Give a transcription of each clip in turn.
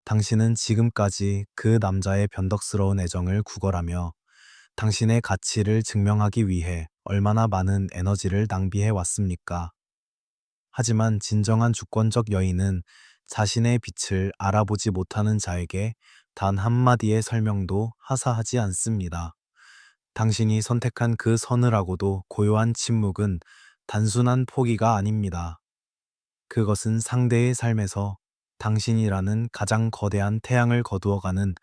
당신은 지금까지 그 남자의 변덕스러운 애정을 구걸하며 당신의 가치를 증명하기 위해 얼마나 많은 에너지를 낭비해 왔습니까? 하지만 진정한 주권적 여인은 자신의 빛을 알아보지 못하는 자에게 단 한마디의 설명도 하사하지 않습니다. 당신이 선택한 그 서늘하고도 고요한 침묵은 단순한 포기가 아닙니다. 그것은 상대의 삶에서 당신이라는 가장 거대한 태양을 거두어가는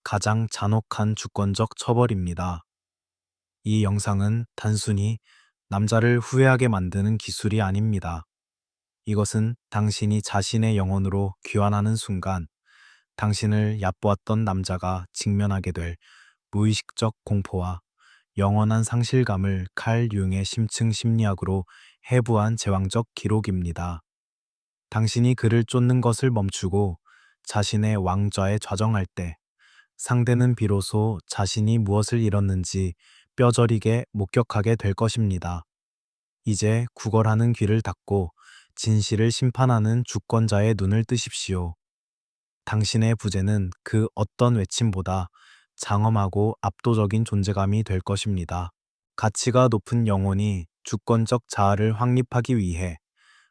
가장 잔혹한 주권적 처벌입니다. 이 영상은 단순히 남자를 후회하게 만드는 기술이 아닙니다. 이것은 당신이 자신의 영혼으로 귀환하는 순간 당신을 얕보았던 남자가 직면하게 될 무의식적 공포와 영원한 상실감을 칼 융의 심층 심리학으로 해부한 제왕적 기록입니다. 당신이 그를 쫓는 것을 멈추고 자신의 왕좌에 좌정할 때 상대는 비로소 자신이 무엇을 잃었는지 뼈저리게 목격하게 될 것입니다. 이제 구걸하는 귀를 닫고 진실을 심판하는 주권자의 눈을 뜨십시오. 당신의 부재는 그 어떤 외침보다 장엄하고 압도적인 존재감이 될 것입니다. 가치가 높은 영혼이 주권적 자아를 확립하기 위해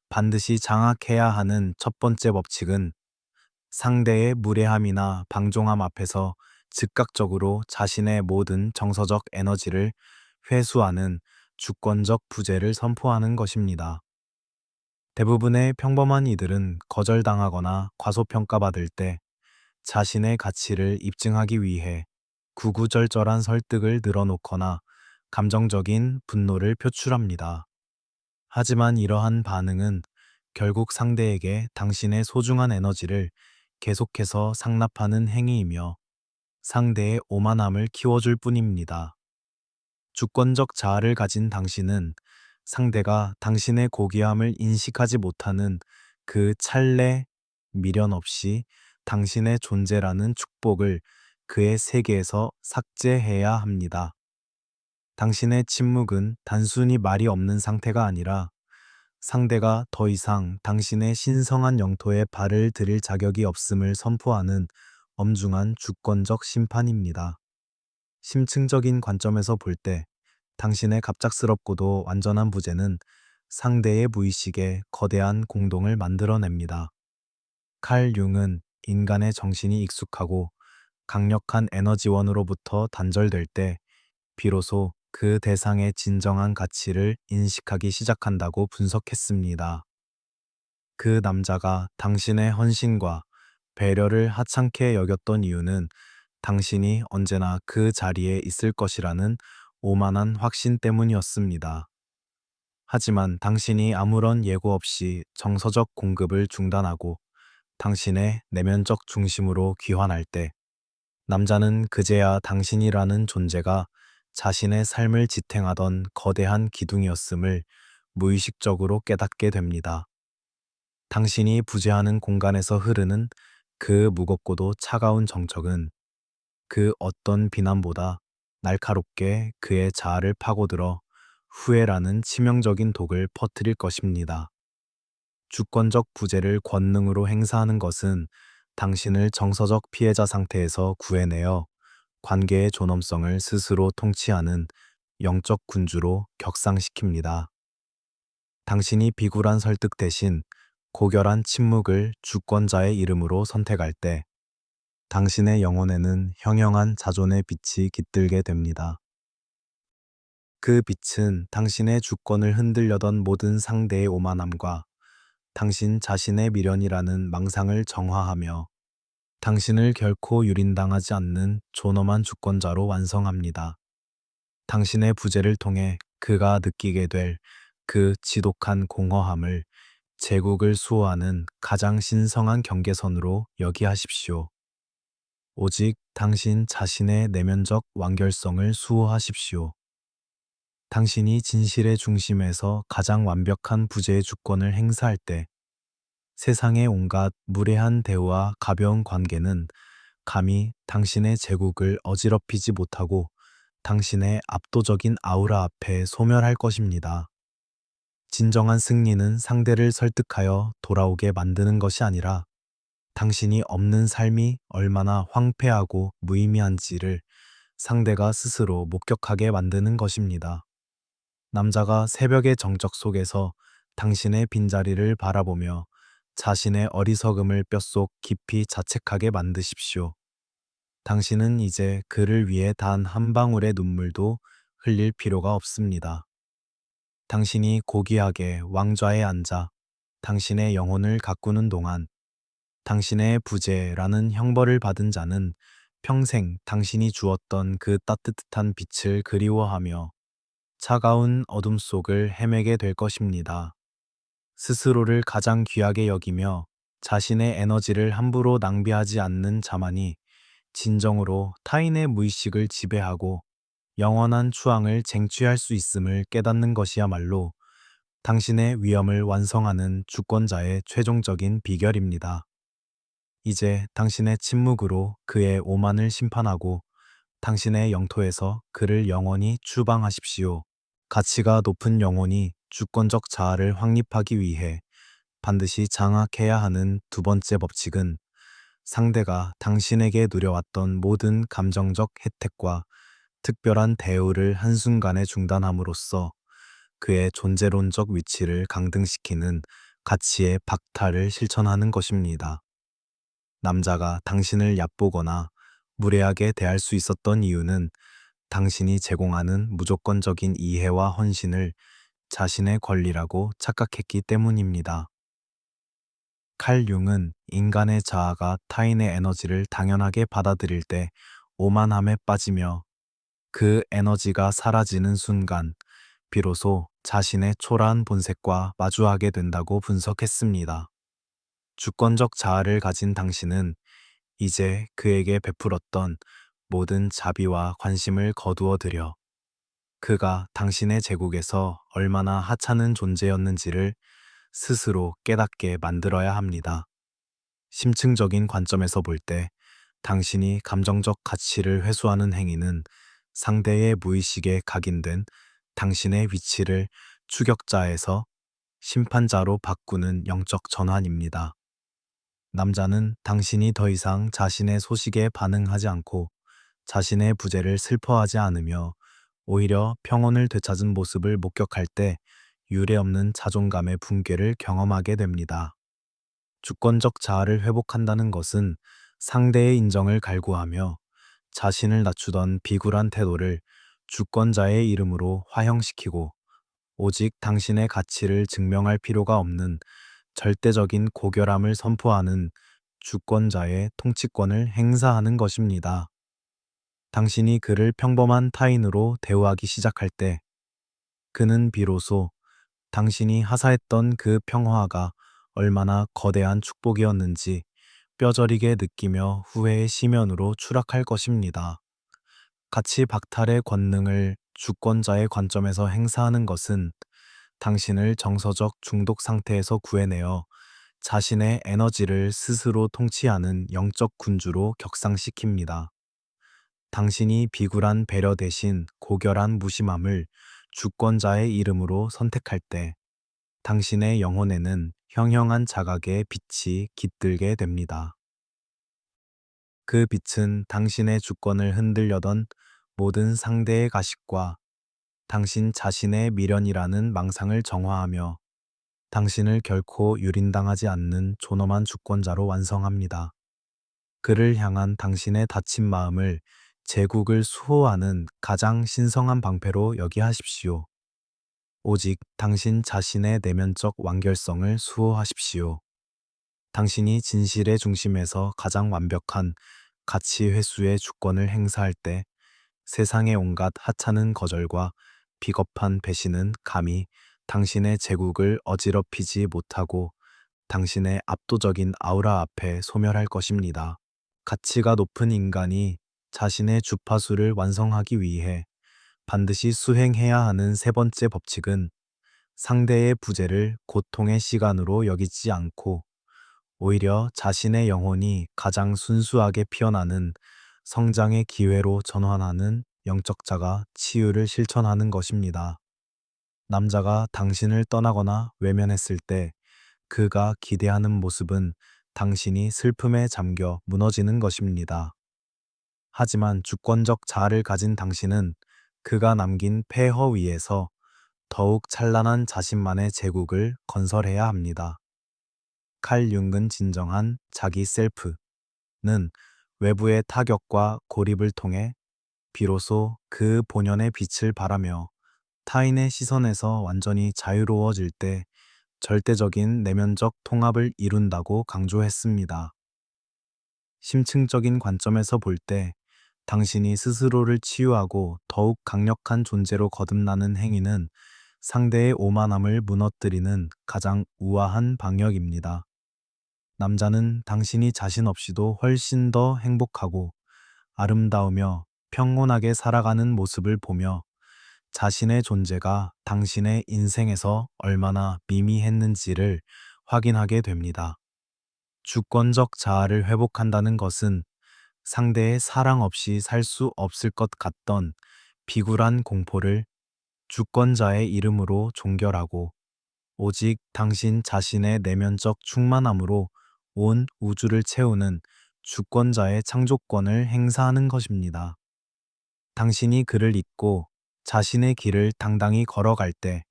반드시 장악해야 하는 첫 번째 법칙은 상대의 무례함이나 방종함 앞에서 즉각적으로 자신의 모든 정서적 에너지를 회수하는 주권적 부재를 선포하는 것입니다. 대부분의 평범한 이들은 거절당하거나 과소평가받을 때 자신의 가치를 입증하기 위해 구구절절한 설득을 늘어놓거나 감정적인 분노를 표출합니다. 하지만 이러한 반응은 결국 상대에게 당신의 소중한 에너지를 계속해서 상납하는 행위이며 상대의 오만함을 키워줄 뿐입니다. 주권적 자아를 가진 당신은 상대가 당신의 고귀함을 인식하지 못하는 그 찰내 미련 없이 당신의 존재라는 축복을 그의 세계에서 삭제해야 합니다. 당신의 침묵은 단순히 말이 없는 상태가 아니라 상대가 더 이상 당신의 신성한 영토에 발을 들일 자격이 없음을 선포하는 엄중한 주권적 심판입니다. 심층적인 관점에서 볼 때 당신의 갑작스럽고도 완전한 부재는 상대의 무의식에 거대한 공동을 만들어냅니다. 칼 융은 인간의 정신이 익숙하고 강력한 에너지원으로부터 단절될 때 비로소 그 대상의 진정한 가치를 인식하기 시작한다고 분석했습니다. 그 남자가 당신의 헌신과 배려를 하찮게 여겼던 이유는 당신이 언제나 그 자리에 있을 것이라는 오만한 확신 때문이었습니다. 하지만 당신이 아무런 예고 없이 정서적 공급을 중단하고 당신의 내면적 중심으로 귀환할 때 남자는 그제야 당신이라는 존재가 자신의 삶을 지탱하던 거대한 기둥이었음을 무의식적으로 깨닫게 됩니다. 당신이 부재하는 공간에서 흐르는 그 무겁고도 차가운 정적은 그 어떤 비난보다 날카롭게 그의 자아를 파고들어 후회라는 치명적인 독을 퍼뜨릴 것입니다. 주권적 부재를 권능으로 행사하는 것은 당신을 정서적 피해자 상태에서 구해내어 관계의 존엄성을 스스로 통치하는 영적 군주로 격상시킵니다. 당신이 비굴한 설득 대신 고결한 침묵을 주권자의 이름으로 선택할 때 당신의 영혼에는 형형한 자존의 빛이 깃들게 됩니다. 그 빛은 당신의 주권을 흔들려던 모든 상대의 오만함과 당신 자신의 미련이라는 망상을 정화하며 당신을 결코 유린당하지 않는 존엄한 주권자로 완성합니다. 당신의 부재를 통해 그가 느끼게 될 그 지독한 공허함을 제국을 수호하는 가장 신성한 경계선으로 여기하십시오. 오직 당신 자신의 내면적 완결성을 수호하십시오. 당신이 진실의 중심에서 가장 완벽한 부재의 주권을 행사할 때 세상의 온갖 무례한 대우와 가벼운 관계는 감히 당신의 제국을 어지럽히지 못하고 당신의 압도적인 아우라 앞에 소멸할 것입니다. 진정한 승리는 상대를 설득하여 돌아오게 만드는 것이 아니라 당신이 없는 삶이 얼마나 황폐하고 무의미한지를 상대가 스스로 목격하게 만드는 것입니다. 남자가 새벽의 정적 속에서 당신의 빈자리를 바라보며 자신의 어리석음을 뼛속 깊이 자책하게 만드십시오. 당신은 이제 그를 위해 단 한 방울의 눈물도 흘릴 필요가 없습니다. 당신이 고귀하게 왕좌에 앉아 당신의 영혼을 가꾸는 동안 당신의 부재라는 형벌을 받은 자는 평생 당신이 주었던 그 따뜻한 빛을 그리워하며 차가운 어둠 속을 헤매게 될 것입니다. 스스로를 가장 귀하게 여기며 자신의 에너지를 함부로 낭비하지 않는 자만이 진정으로 타인의 무의식을 지배하고 영원한 추앙을 쟁취할 수 있음을 깨닫는 것이야말로 당신의 위엄을 완성하는 주권자의 최종적인 비결입니다. 이제 당신의 침묵으로 그의 오만을 심판하고 당신의 영토에서 그를 영원히 추방하십시오. 가치가 높은 영혼이 주권적 자아를 확립하기 위해 반드시 장악해야 하는 두 번째 법칙은 상대가 당신에게 누려왔던 모든 감정적 혜택과 특별한 대우를 한순간에 중단함으로써 그의 존재론적 위치를 강등시키는 가치의 박탈을 실천하는 것입니다. 남자가 당신을 얕보거나 무례하게 대할 수 있었던 이유는 당신이 제공하는 무조건적인 이해와 헌신을 자신의 권리라고 착각했기 때문입니다. 칼 융은 인간의 자아가 타인의 에너지를 당연하게 받아들일 때 오만함에 빠지며 그 에너지가 사라지는 순간 비로소 자신의 초라한 본색과 마주하게 된다고 분석했습니다. 주권적 자아를 가진 당신은 이제 그에게 베풀었던 모든 자비와 관심을 거두어 들여 그가 당신의 제국에서 얼마나 하찮은 존재였는지를 스스로 깨닫게 만들어야 합니다. 심층적인 관점에서 볼 때 당신이 감정적 가치를 회수하는 행위는 상대의 무의식에 각인된 당신의 위치를 추격자에서 심판자로 바꾸는 영적 전환입니다. 남자는 당신이 더 이상 자신의 소식에 반응하지 않고 자신의 부재를 슬퍼하지 않으며 오히려 평온을 되찾은 모습을 목격할 때 유례없는 자존감의 붕괴를 경험하게 됩니다. 주권적 자아를 회복한다는 것은 상대의 인정을 갈구하며 자신을 낮추던 비굴한 태도를 주권자의 이름으로 화형시키고 오직 당신의 가치를 증명할 필요가 없는 절대적인 고결함을 선포하는 주권자의 통치권을 행사하는 것입니다. 당신이 그를 평범한 타인으로 대우하기 시작할 때 그는 비로소 당신이 하사했던 그 평화가 얼마나 거대한 축복이었는지 뼈저리게 느끼며 후회의 심연으로 추락할 것입니다. 가치 박탈의 권능을 주권자의 관점에서 행사하는 것은 당신을 정서적 중독 상태에서 구해내어 자신의 에너지를 스스로 통치하는 영적 군주로 격상시킵니다. 당신이 비굴한 배려 대신 고결한 무심함을 주권자의 이름으로 선택할 때 당신의 영혼에는 형형한 자각의 빛이 깃들게 됩니다. 그 빛은 당신의 주권을 흔들려던 모든 상대의 가식과 당신 자신의 미련이라는 망상을 정화하며 당신을 결코 유린당하지 않는 존엄한 주권자로 완성합니다. 그를 향한 당신의 다친 마음을 제국을 수호하는 가장 신성한 방패로 여기하십시오. 오직 당신 자신의 내면적 완결성을 수호하십시오. 당신이 진실의 중심에서 가장 완벽한 가치 회수의 주권을 행사할 때 세상의 온갖 하찮은 거절과 비겁한 배신은 감히 당신의 제국을 어지럽히지 못하고 당신의 압도적인 아우라 앞에 소멸할 것입니다. 가치가 높은 인간이 자신의 주파수를 완성하기 위해 반드시 수행해야 하는 세 번째 법칙은 상대의 부재를 고통의 시간으로 여기지 않고 오히려 자신의 영혼이 가장 순수하게 피어나는 성장의 기회로 전환하는 영적 자가 치유를 실천하는 것입니다. 남자가 당신을 떠나거나 외면했을 때 그가 기대하는 모습은 당신이 슬픔에 잠겨 무너지는 것입니다. 하지만 주권적 자아를 가진 당신은 그가 남긴 폐허 위에서 더욱 찬란한 자신만의 제국을 건설해야 합니다. 칼 융은 진정한 자기 셀프는 외부의 타격과 고립을 통해 비로소 그 본연의 빛을 발하며 타인의 시선에서 완전히 자유로워질 때 절대적인 내면적 통합을 이룬다고 강조했습니다. 심층적인 관점에서 볼 때 당신이 스스로를 치유하고 더욱 강력한 존재로 거듭나는 행위는 상대의 오만함을 무너뜨리는 가장 우아한 방역입니다. 남자는 당신이 자신 없이도 훨씬 더 행복하고 아름다우며 평온하게 살아가는 모습을 보며 자신의 존재가 당신의 인생에서 얼마나 미미했는지를 확인하게 됩니다. 주권적 자아를 회복한다는 것은 상대의 사랑 없이 살 수 없을 것 같던 비굴한 공포를 주권자의 이름으로 종결하고 오직 당신 자신의 내면적 충만함으로 온 우주를 채우는 주권자의 창조권을 행사하는 것입니다. 당신이 그를 잊고 자신의 길을 당당히 걸어갈 때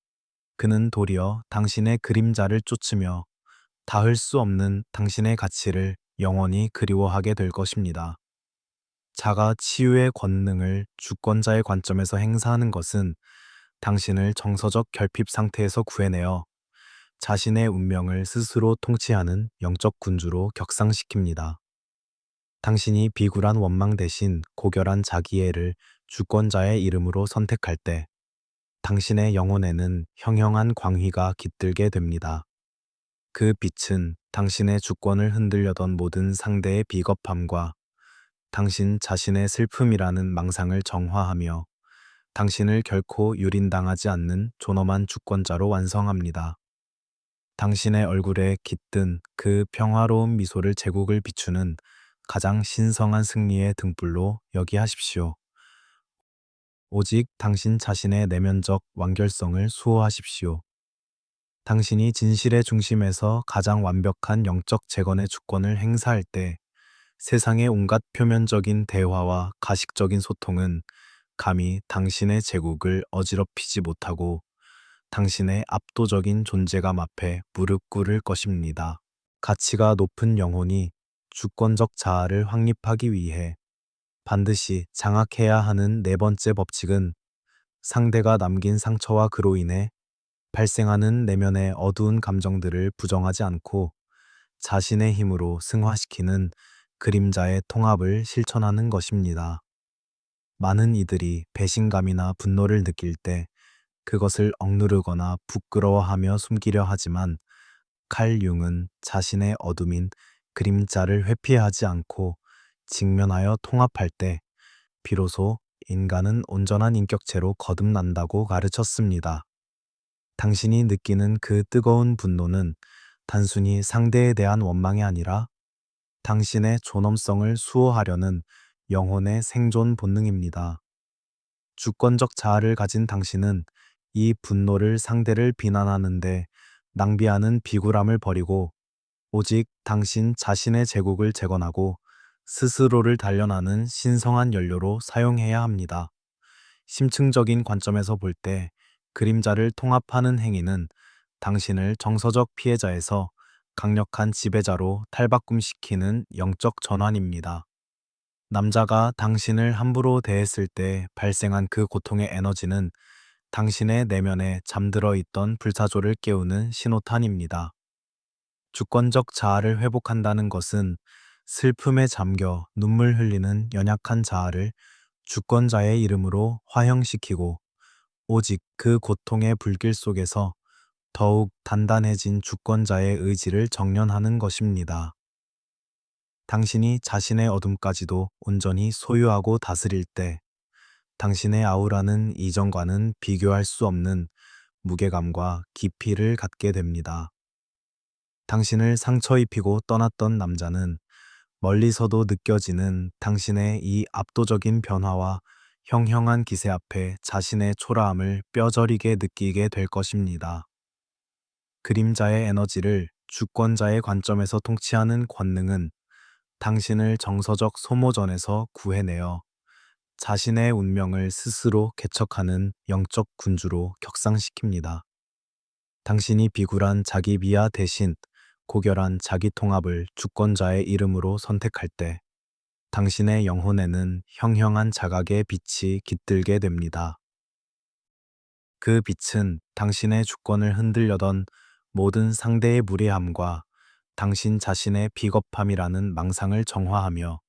그는 도리어 당신의 그림자를 쫓으며 닿을 수 없는 당신의 가치를 영원히 그리워하게 될 것입니다. 자가 치유의 권능을 주권자의 관점에서 행사하는 것은 당신을 정서적 결핍 상태에서 구해내어 자신의 운명을 스스로 통치하는 영적 군주로 격상시킵니다. 당신이 비굴한 원망 대신 고결한 자기애를 주권자의 이름으로 선택할 때 당신의 영혼에는 형형한 광휘가 깃들게 됩니다. 그 빛은 당신의 주권을 흔들려던 모든 상대의 비겁함과 당신 자신의 슬픔이라는 망상을 정화하며 당신을 결코 유린당하지 않는 존엄한 주권자로 완성합니다. 당신의 얼굴에 깃든 그 평화로운 미소를 제국을 비추는 가장 신성한 승리의 등불로 여기하십시오. 오직 당신 자신의 내면적 완결성을 수호하십시오. 당신이 진실의 중심에서 가장 완벽한 영적 재건의 주권을 행사할 때 세상의 온갖 표면적인 대화와 가식적인 소통은 감히 당신의 제국을 어지럽히지 못하고 당신의 압도적인 존재감 앞에 무릎 꿇을 것입니다. 가치가 높은 영혼이 주권적 자아를 확립하기 위해 반드시 장악해야 하는 네 번째 법칙은 상대가 남긴 상처와 그로 인해 발생하는 내면의 어두운 감정들을 부정하지 않고 자신의 힘으로 승화시키는 그림자의 통합을 실천하는 것입니다. 많은 이들이 배신감이나 분노를 느낄 때 그것을 억누르거나 부끄러워하며 숨기려 하지만 칼 융은 자신의 어둠인 그림자를 회피하지 않고 직면하여 통합할 때 비로소 인간은 온전한 인격체로 거듭난다고 가르쳤습니다. 당신이 느끼는 그 뜨거운 분노는 단순히 상대에 대한 원망이 아니라 당신의 존엄성을 수호하려는 영혼의 생존 본능입니다. 주권적 자아를 가진 당신은 이 분노를 상대를 비난하는데 낭비하는 비굴함을 버리고 오직 당신 자신의 제국을 재건하고 스스로를 단련하는 신성한 연료로 사용해야 합니다. 심층적인 관점에서 볼 때 그림자를 통합하는 행위는 당신을 정서적 피해자에서 강력한 지배자로 탈바꿈시키는 영적 전환입니다. 남자가 당신을 함부로 대했을 때 발생한 그 고통의 에너지는 당신의 내면에 잠들어 있던 불사조를 깨우는 신호탄입니다. 주권적 자아를 회복한다는 것은 슬픔에 잠겨 눈물 흘리는 연약한 자아를 주권자의 이름으로 화형시키고 오직 그 고통의 불길 속에서 더욱 단단해진 주권자의 의지를 정련하는 것입니다. 당신이 자신의 어둠까지도 온전히 소유하고 다스릴 때 당신의 아우라는 이전과는 비교할 수 없는 무게감과 깊이를 갖게 됩니다. 당신을 상처 입히고 떠났던 남자는 멀리서도 느껴지는 당신의 이 압도적인 변화와 형형한 기세 앞에 자신의 초라함을 뼈저리게 느끼게 될 것입니다. 그림자의 에너지를 주권자의 관점에서 통치하는 권능은 당신을 정서적 소모전에서 구해내어 자신의 운명을 스스로 개척하는 영적 군주로 격상시킵니다. 당신이 비굴한 자기 비하 대신 고결한 자기 통합을 주권자의 이름으로 선택할 때 당신의 영혼에는 형형한 자각의 빛이 깃들게 됩니다. 그 빛은 당신의 주권을 흔들려던 모든 상대의 무례함과 당신 자신의 비겁함이라는 망상을 정화하며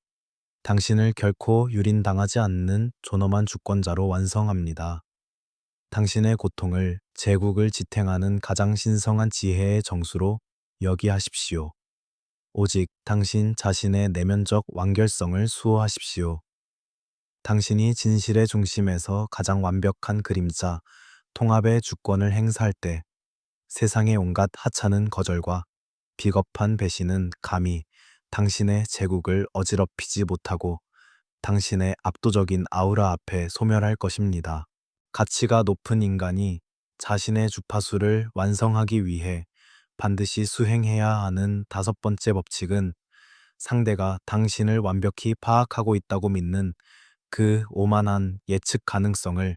당신을 결코 유린당하지 않는 존엄한 주권자로 완성합니다. 당신의 고통을 제국을 지탱하는 가장 신성한 지혜의 정수로 여기하십시오. 오직 당신 자신의 내면적 완결성을 수호하십시오. 당신이 진실의 중심에서 가장 완벽한 그림자, 통합의 주권을 행사할 때 세상의 온갖 하찮은 거절과 비겁한 배신은 감히 당신의 제국을 어지럽히지 못하고 당신의 압도적인 아우라 앞에 소멸할 것입니다. 가치가 높은 인간이 자신의 주파수를 완성하기 위해 반드시 수행해야 하는 다섯 번째 법칙은 상대가 당신을 완벽히 파악하고 있다고 믿는 그 오만한 예측 가능성을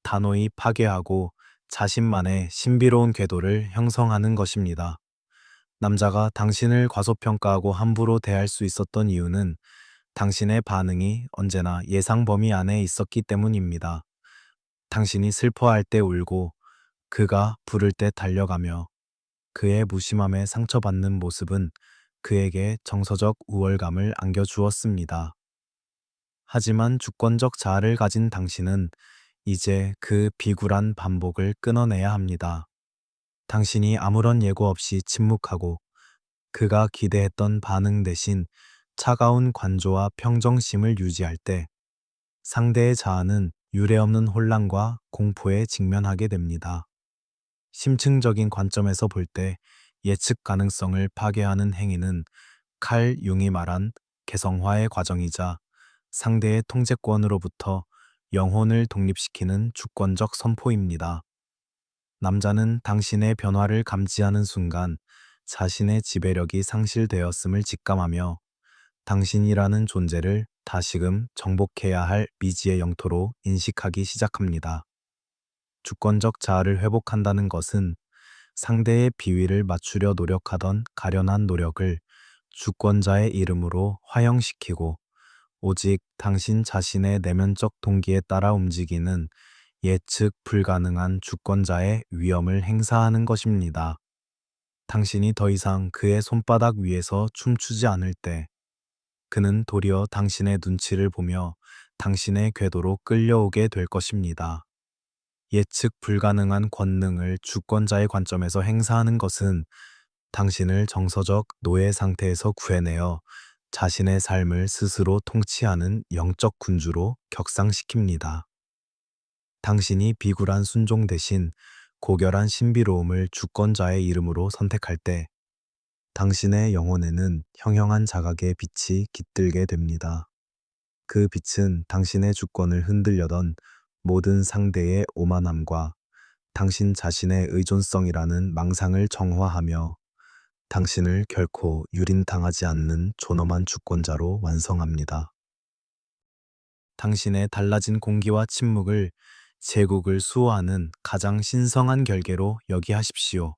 단호히 파괴하고 자신만의 신비로운 궤도를 형성하는 것입니다. 남자가 당신을 과소평가하고 함부로 대할 수 있었던 이유는 당신의 반응이 언제나 예상 범위 안에 있었기 때문입니다. 당신이 슬퍼할 때 울고 그가 부를 때 달려가며 그의 무심함에 상처받는 모습은 그에게 정서적 우월감을 안겨주었습니다. 하지만 주권적 자아를 가진 당신은 이제 그 비굴한 반복을 끊어내야 합니다. 당신이 아무런 예고 없이 침묵하고 그가 기대했던 반응 대신 차가운 관조와 평정심을 유지할 때 상대의 자아는 유례없는 혼란과 공포에 직면하게 됩니다. 심층적인 관점에서 볼 때 예측 가능성을 파괴하는 행위는 칼 융이 말한 개성화의 과정이자 상대의 통제권으로부터 영혼을 독립시키는 주권적 선포입니다. 남자는 당신의 변화를 감지하는 순간 자신의 지배력이 상실되었음을 직감하며 당신이라는 존재를 다시금 정복해야 할 미지의 영토로 인식하기 시작합니다. 주권적 자아를 회복한다는 것은 상대의 비위를 맞추려 노력하던 가련한 노력을 주권자의 이름으로 화형시키고 오직 당신 자신의 내면적 동기에 따라 움직이는 예측 불가능한 주권자의 위엄을 행사하는 것입니다. 당신이 더 이상 그의 손바닥 위에서 춤추지 않을 때 그는 도리어 당신의 눈치를 보며 당신의 궤도로 끌려오게 될 것입니다. 예측 불가능한 권능을 주권자의 관점에서 행사하는 것은 당신을 정서적 노예 상태에서 구해내어 자신의 삶을 스스로 통치하는 영적 군주로 격상시킵니다. 당신이 비굴한 순종 대신 고결한 신비로움을 주권자의 이름으로 선택할 때 당신의 영혼에는 형형한 자각의 빛이 깃들게 됩니다. 그 빛은 당신의 주권을 흔들려던 모든 상대의 오만함과 당신 자신의 의존성이라는 망상을 정화하며 당신을 결코 유린당하지 않는 존엄한 주권자로 완성합니다. 당신의 달라진 공기와 침묵을 제국을 수호하는 가장 신성한 결계로 여기하십시오.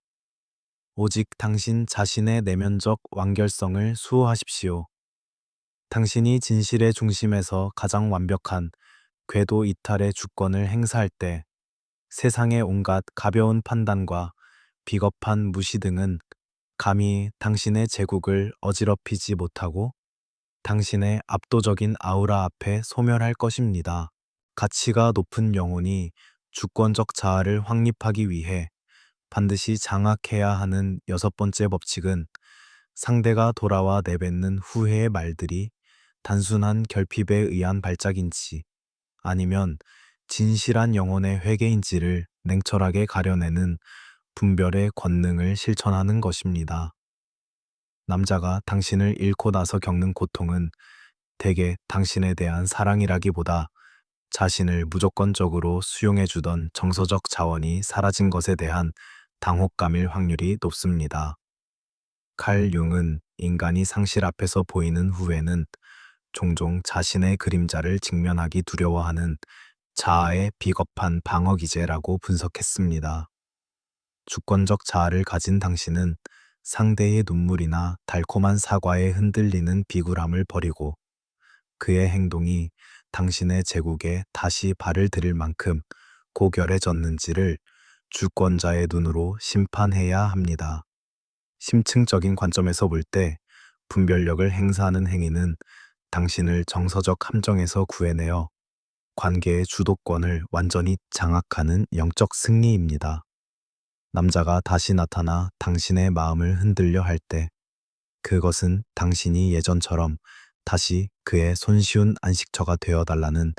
오직 당신 자신의 내면적 완결성을 수호하십시오. 당신이 진실의 중심에서 가장 완벽한 궤도 이탈의 주권을 행사할 때 세상의 온갖 가벼운 판단과 비겁한 무시 등은 감히 당신의 제국을 어지럽히지 못하고 당신의 압도적인 아우라 앞에 소멸할 것입니다. 가치가 높은 영혼이 주권적 자아를 확립하기 위해 반드시 장악해야 하는 여섯 번째 법칙은 상대가 돌아와 내뱉는 후회의 말들이 단순한 결핍에 의한 발작인지 아니면 진실한 영혼의 회개인지를 냉철하게 가려내는 분별의 권능을 실천하는 것입니다. 남자가 당신을 잃고 나서 겪는 고통은 대개 당신에 대한 사랑이라기보다 자신을 무조건적으로 수용해주던 정서적 자원이 사라진 것에 대한 당혹감일 확률이 높습니다. 칼 융은 인간이 상실 앞에서 보이는 후회는 종종 자신의 그림자를 직면하기 두려워하는 자아의 비겁한 방어 기제라고 분석했습니다. 주권적 자아를 가진 당신은 상대의 눈물이나 달콤한 사과에 흔들리는 비굴함을 버리고 그의 행동이 당신의 제국에 다시 발을 들일 만큼 고결해졌는지를 주권자의 눈으로 심판해야 합니다. 심층적인 관점에서 볼 때 분별력을 행사하는 행위는 당신을 정서적 함정에서 구해내어 관계의 주도권을 완전히 장악하는 영적 승리입니다. 남자가 다시 나타나 당신의 마음을 흔들려 할 때 그것은 당신이 예전처럼 다시 그의 손쉬운 안식처가 되어달라는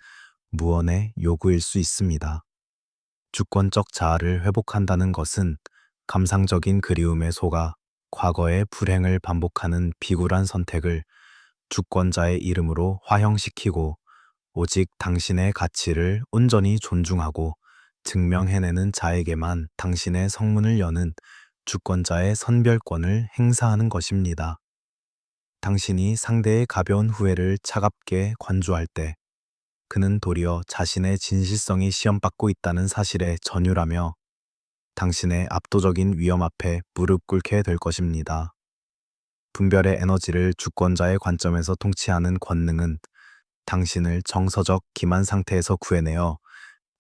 무언의 요구일 수 있습니다. 주권적 자아를 회복한다는 것은 감상적인 그리움에 속아 과거의 불행을 반복하는 비굴한 선택을 주권자의 이름으로 화형시키고 오직 당신의 가치를 온전히 존중하고 증명해내는 자에게만 당신의 성문을 여는 주권자의 선별권을 행사하는 것입니다. 당신이 상대의 가벼운 후회를 차갑게 관조할 때 그는 도리어 자신의 진실성이 시험받고 있다는 사실에 전율하며 당신의 압도적인 위험 앞에 무릎 꿇게 될 것입니다. 분별의 에너지를 주권자의 관점에서 통치하는 권능은 당신을 정서적 기만 상태에서 구해내어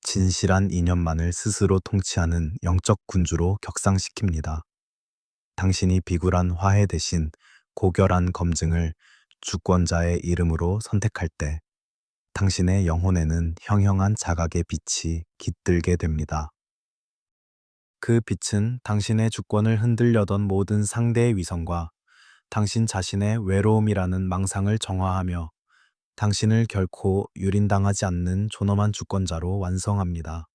진실한 이념만을 스스로 통치하는 영적 군주로 격상시킵니다. 당신이 비굴한 화해 대신 고결한 검증을 주권자의 이름으로 선택할 때 당신의 영혼에는 형형한 자각의 빛이 깃들게 됩니다. 그 빛은 당신의 주권을 흔들려던 모든 상대의 위선과 당신 자신의 외로움이라는 망상을 정화하며 당신을 결코 유린당하지 않는 존엄한 주권자로 완성합니다.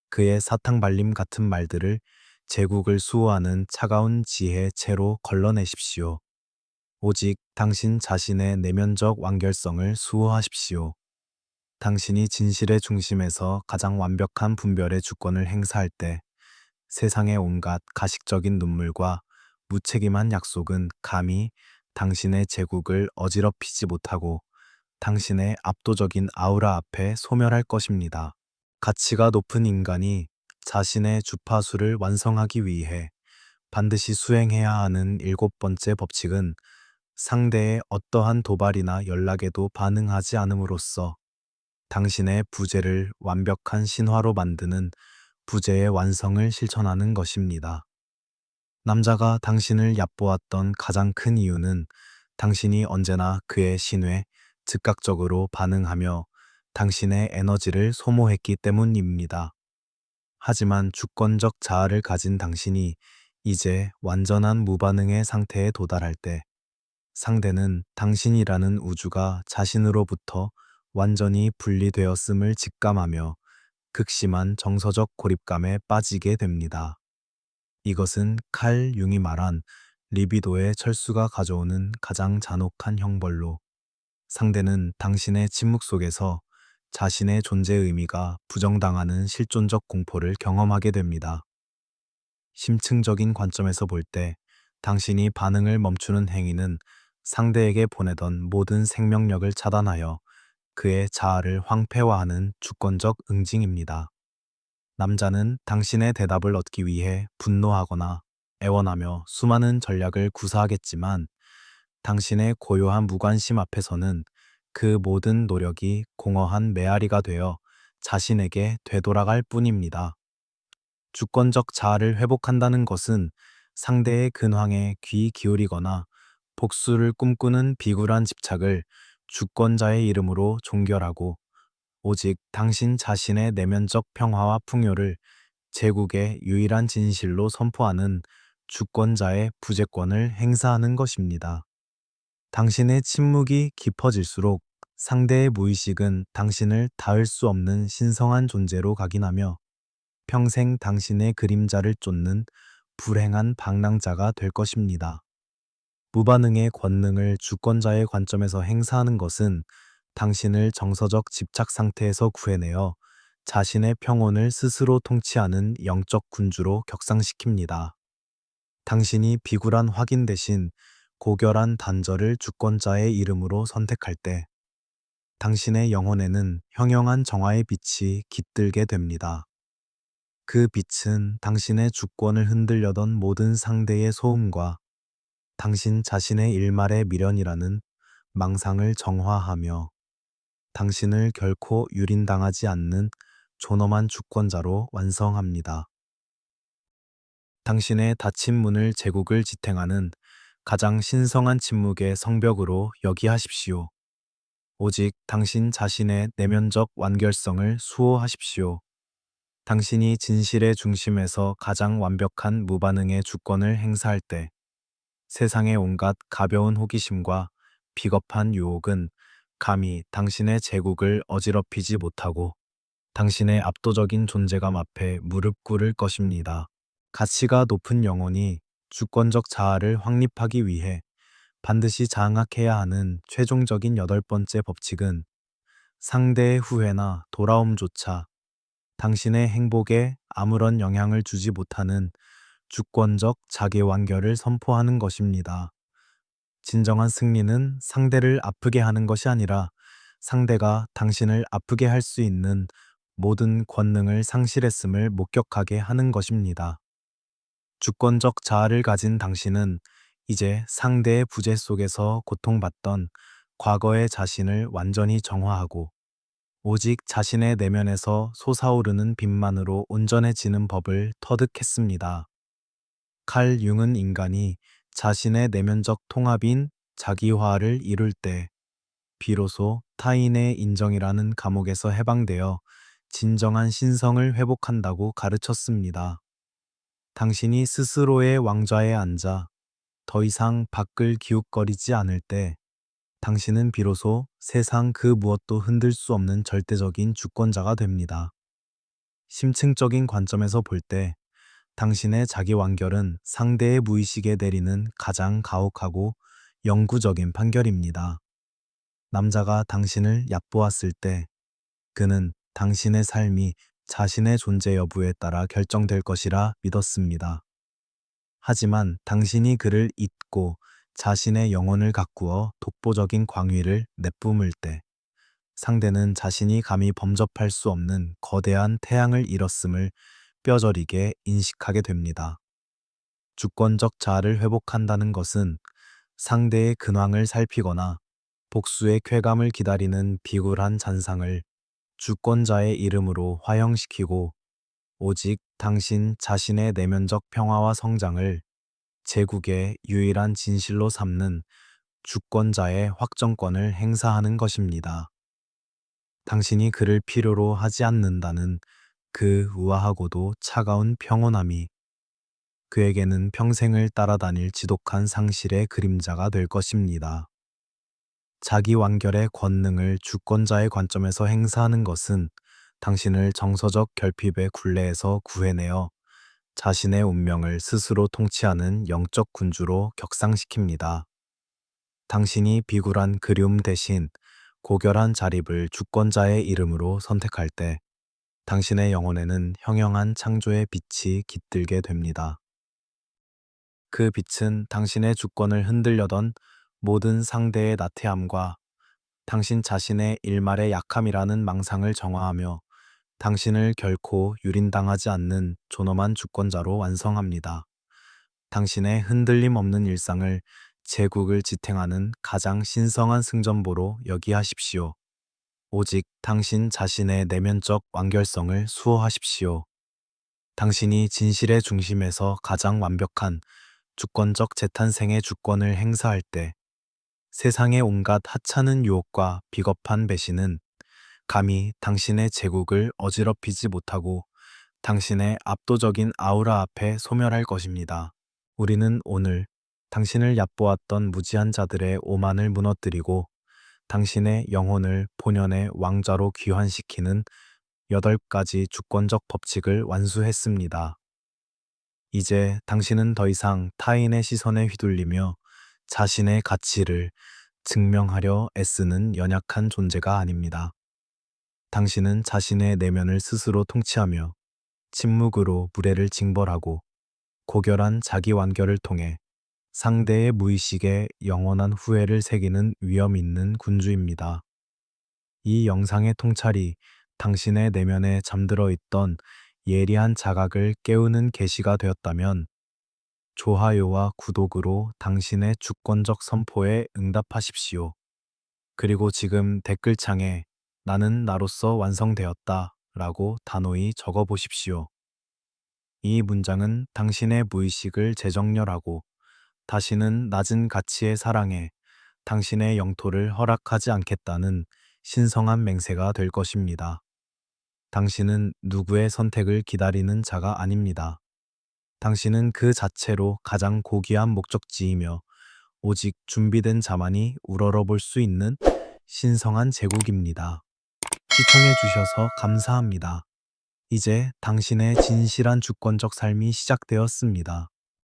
그의 사탕발림 같은 말들을 제국을 수호하는 차가운 지혜의 채로 걸러내십시오. 오직 당신 자신의 내면적 완결성을 수호하십시오. 당신이 진실의 중심에서 가장 완벽한 분별의 주권을 행사할 때 세상의 온갖 가식적인 눈물과 무책임한 약속은 감히 당신의 제국을 어지럽히지 못하고 당신의 압도적인 아우라 앞에 소멸할 것입니다. 가치가 높은 인간이 자신의 주파수를 완성하기 위해 반드시 수행해야 하는 일곱 번째 법칙은 상대의 어떠한 도발이나 연락에도 반응하지 않음으로써 당신의 부재를 완벽한 신화로 만드는 부재의 완성을 실천하는 것입니다. 남자가 당신을 얕보았던 가장 큰 이유는 당신이 언제나 그의 신뢰에 즉각적으로 반응하며 당신의 에너지를 소모했기 때문입니다. 하지만 주권적 자아를 가진 당신이 이제 완전한 무반응의 상태에 도달할 때 상대는 당신이라는 우주가 자신으로부터 완전히 분리되었음을 직감하며 극심한 정서적 고립감에 빠지게 됩니다. 이것은 칼 융이 말한 리비도의 철수가 가져오는 가장 잔혹한 형벌로 상대는 당신의 침묵 속에서 자신의 존재 의미가 부정당하는 실존적 공포를 경험하게 됩니다. 심층적인 관점에서 볼 때 당신이 반응을 멈추는 행위는 상대에게 보내던 모든 생명력을 차단하여 그의 자아를 황폐화하는 주권적 응징입니다. 남자는 당신의 대답을 얻기 위해 분노하거나 애원하며 수많은 전략을 구사하겠지만 당신의 고요한 무관심 앞에서는 그 모든 노력이 공허한 메아리가 되어 자신에게 되돌아갈 뿐입니다. 주권적 자아를 회복한다는 것은 상대의 근황에 귀 기울이거나 복수를 꿈꾸는 비굴한 집착을 주권자의 이름으로 종결하고 오직 당신 자신의 내면적 평화와 풍요를 제국의 유일한 진실로 선포하는 주권자의 부재권을 행사하는 것입니다. 당신의 침묵이 깊어질수록 상대의 무의식은 당신을 닿을 수 없는 신성한 존재로 각인하며 평생 당신의 그림자를 쫓는 불행한 방랑자가 될 것입니다. 무반응의 권능을 주권자의 관점에서 행사하는 것은 당신을 정서적 집착 상태에서 구해내어 자신의 평온을 스스로 통치하는 영적 군주로 격상시킵니다. 당신이 비굴한 확인 대신 고결한 단절을 주권자의 이름으로 선택할 때 당신의 영혼에는 형용한 정화의 빛이 깃들게 됩니다. 그 빛은 당신의 주권을 흔들려던 모든 상대의 소음과 당신 자신의 일말의 미련이라는 망상을 정화하며 당신을 결코 유린당하지 않는 존엄한 주권자로 완성합니다. 당신의 닫힌 문을 제국을 지탱하는 가장 신성한 침묵의 성벽으로 여기하십시오. 오직 당신 자신의 내면적 완결성을 수호하십시오. 당신이 진실의 중심에서 가장 완벽한 무반응의 주권을 행사할 때 세상의 온갖 가벼운 호기심과 비겁한 유혹은 감히 당신의 제국을 어지럽히지 못하고 당신의 압도적인 존재감 앞에 무릎 꿇을 것입니다. 가치가 높은 영혼이 주권적 자아를 확립하기 위해 반드시 장악해야 하는 최종적인 여덟 번째 법칙은 상대의 후회나 돌아옴조차 당신의 행복에 아무런 영향을 주지 못하는 주권적 자기완결을 선포하는 것입니다. 진정한 승리는 상대를 아프게 하는 것이 아니라 상대가 당신을 아프게 할 수 있는 모든 권능을 상실했음을 목격하게 하는 것입니다. 주권적 자아를 가진 당신은 이제 상대의 부재 속에서 고통받던 과거의 자신을 완전히 정화하고 오직 자신의 내면에서 솟아오르는 빛만으로 온전해지는 법을 터득했습니다. 칼 융은 인간이 자신의 내면적 통합인 자기화를 이룰 때 비로소 타인의 인정이라는 감옥에서 해방되어 진정한 신성을 회복한다고 가르쳤습니다. 당신이 스스로의 왕좌에 앉아 더 이상 밖을 기웃거리지 않을 때 당신은 비로소 세상 그 무엇도 흔들 수 없는 절대적인 주권자가 됩니다. 심층적인 관점에서 볼 때 당신의 자기 완결은 상대의 무의식에 내리는 가장 가혹하고 영구적인 판결입니다. 남자가 당신을 얕보았을 때 그는 당신의 삶이 자신의 존재 여부에 따라 결정될 것이라 믿었습니다. 하지만 당신이 그를 잊고 자신의 영혼을 가꾸어 독보적인 광위를 내뿜을 때 상대는 자신이 감히 범접할 수 없는 거대한 태양을 잃었음을 뼈저리게 인식하게 됩니다. 주권적 자아를 회복한다는 것은 상대의 근황을 살피거나 복수의 쾌감을 기다리는 비굴한 잔상을 주권자의 이름으로 화형시키고 오직 당신 자신의 내면적 평화와 성장을 제국의 유일한 진실로 삼는 주권자의 확정권을 행사하는 것입니다. 당신이 그를 필요로 하지 않는다는 그 우아하고도 차가운 평온함이 그에게는 평생을 따라다닐 지독한 상실의 그림자가 될 것입니다. 자기 완결의 권능을 주권자의 관점에서 행사하는 것은 당신을 정서적 결핍의 굴레에서 구해내어 자신의 운명을 스스로 통치하는 영적 군주로 격상시킵니다. 당신이 비굴한 그리움 대신 고결한 자립을 주권자의 이름으로 선택할 때 당신의 영혼에는 형형한 창조의 빛이 깃들게 됩니다. 그 빛은 당신의 주권을 흔들려던 모든 상대의 나태함과 당신 자신의 일말의 약함이라는 망상을 정화하며 당신을 결코 유린당하지 않는 존엄한 주권자로 완성합니다. 당신의 흔들림 없는 일상을 제국을 지탱하는 가장 신성한 승전보로 여기하십시오. 오직 당신 자신의 내면적 완결성을 수호하십시오. 당신이 진실의 중심에서 가장 완벽한 주권적 재탄생의 주권을 행사할 때 세상의 온갖 하찮은 유혹과 비겁한 배신은 감히 당신의 제국을 어지럽히지 못하고 당신의 압도적인 아우라 앞에 소멸할 것입니다. 우리는 오늘 당신을 얕보았던 무지한 자들의 오만을 무너뜨리고 당신의 영혼을 본연의 왕좌로 귀환시키는 8가지 주권적 법칙을 완수했습니다. 이제 당신은 더 이상 타인의 시선에 휘둘리며 자신의 가치를 증명하려 애쓰는 연약한 존재가 아닙니다. 당신은 자신의 내면을 스스로 통치하며 침묵으로 무례를 징벌하고 고결한 자기 완결을 통해 상대의 무의식에 영원한 후회를 새기는 위험 있는 군주입니다. 이 영상의 통찰이 당신의 내면에 잠들어 있던 예리한 자각을 깨우는 계시가 되었다면 좋아요와 구독으로 당신의 주권적 선포에 응답하십시오. 그리고 지금 댓글창에 나는 나로서 완성되었다 라고 단호히 적어 보십시오. 이 문장은 당신의 무의식을 재정렬하고 다시는 낮은 가치의 사랑에 당신의 영토를 허락하지 않겠다는 신성한 맹세가 될 것입니다. 당신은 누구의 선택을 기다리는 자가 아닙니다. 당신은 그 자체로 가장 고귀한 목적지이며 오직 준비된 자만이 우러러볼 수 있는 신성한 제국입니다. 시청해 주셔서 감사합니다. 이제 당신의 진실한 주권적 삶이 시작되었습니다.